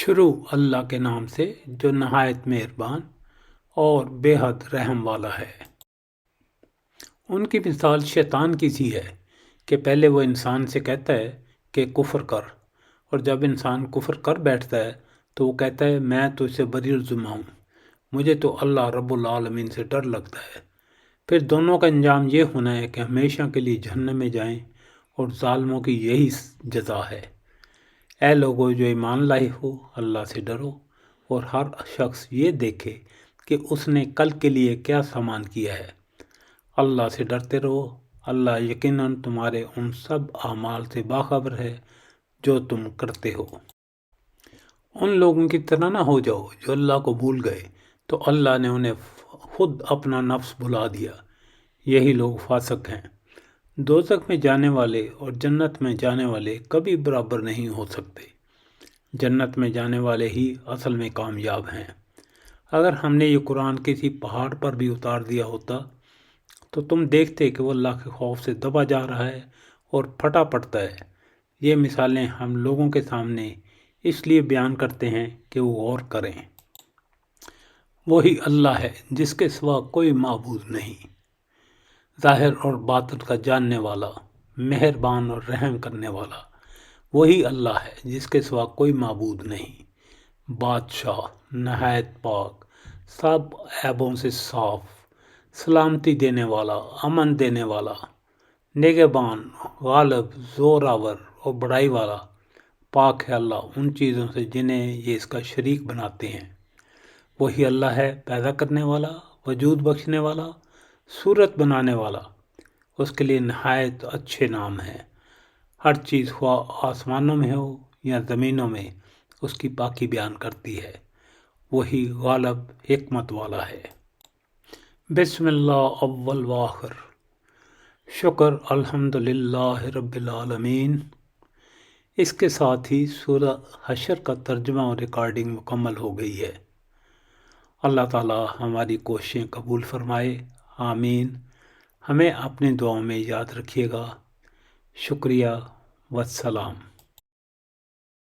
شروع اللہ کے نام سے جو نہایت مہربان اور بے حد رحم والا ہے۔ ان کی مثال شیطان کی سی ہے کہ پہلے وہ انسان سے کہتا ہے کہ کفر کر، اور جب انسان کفر کر بیٹھتا ہے تو وہ کہتا ہے میں تو اس سے بری الزمہ ہوں، مجھے تو اللہ رب العالمین سے ڈر لگتا ہے۔ پھر دونوں کا انجام یہ ہونا ہے کہ ہمیشہ کے لیے جہنم میں جائیں، اور ظالموں کی یہی جزا ہے۔ اے لوگو جو ایمان لائے ہو، اللہ سے ڈرو، اور ہر شخص یہ دیکھے کہ اس نے کل کے لیے کیا سامان کیا ہے۔ اللہ سے ڈرتے رہو، اللہ یقیناً تمہارے ان سب اعمال سے باخبر ہے جو تم کرتے ہو۔ ان لوگوں کی طرح نہ ہو جاؤ جو اللہ کو بھول گئے تو اللہ نے انہیں خود اپنا نفس بھلا دیا، یہی لوگ فاسق ہیں۔ دوزخ میں جانے والے اور جنت میں جانے والے کبھی برابر نہیں ہو سکتے۔ جنت میں جانے والے ہی اصل میں کامیاب ہیں۔ اگر ہم نے یہ قرآن کسی پہاڑ پر بھی اتار دیا ہوتا تو تم دیکھتے کہ وہ اللہ کے خوف سے دبا جا رہا ہے اور پھٹا پڑتا ہے۔ یہ مثالیں ہم لوگوں کے سامنے اس لیے بیان کرتے ہیں کہ وہ غور کریں۔ وہی اللہ ہے جس کے سوا کوئی معبود نہیں، ظاہر اور باطن کا جاننے والا، مہربان اور رحم کرنے والا۔ وہی اللہ ہے جس کے سوا کوئی معبود نہیں، بادشاہ، نہایت پاک، سب عیبوں سے صاف، سلامتی دینے والا، امن دینے والا، نگہبان، غالب، زوراور اور بڑائی والا۔ پاک ہے اللہ ان چیزوں سے جنہیں یہ اس کا شریک بناتے ہیں۔ وہی اللہ ہے پیدا کرنے والا، وجود بخشنے والا، صورت بنانے والا۔ اس کے لیے نہایت اچھے نام ہیں۔ ہر چیز خواہ آسمانوں میں ہو یا زمینوں میں اس کی پاکی بیان کرتی ہے۔ وہی غالب حکمت والا ہے۔ بسم اللہ اول وآخر، شکر الحمدللہ رب العالمین۔ اس کے ساتھ ہی سورہ حشر کا ترجمہ اور ریکارڈنگ مکمل ہو گئی ہے۔ اللہ تعالی ہماری کوششیں قبول فرمائے، آمین۔ ہمیں اپنی دعاؤں میں یاد رکھیے گا۔ شکریہ والسلام۔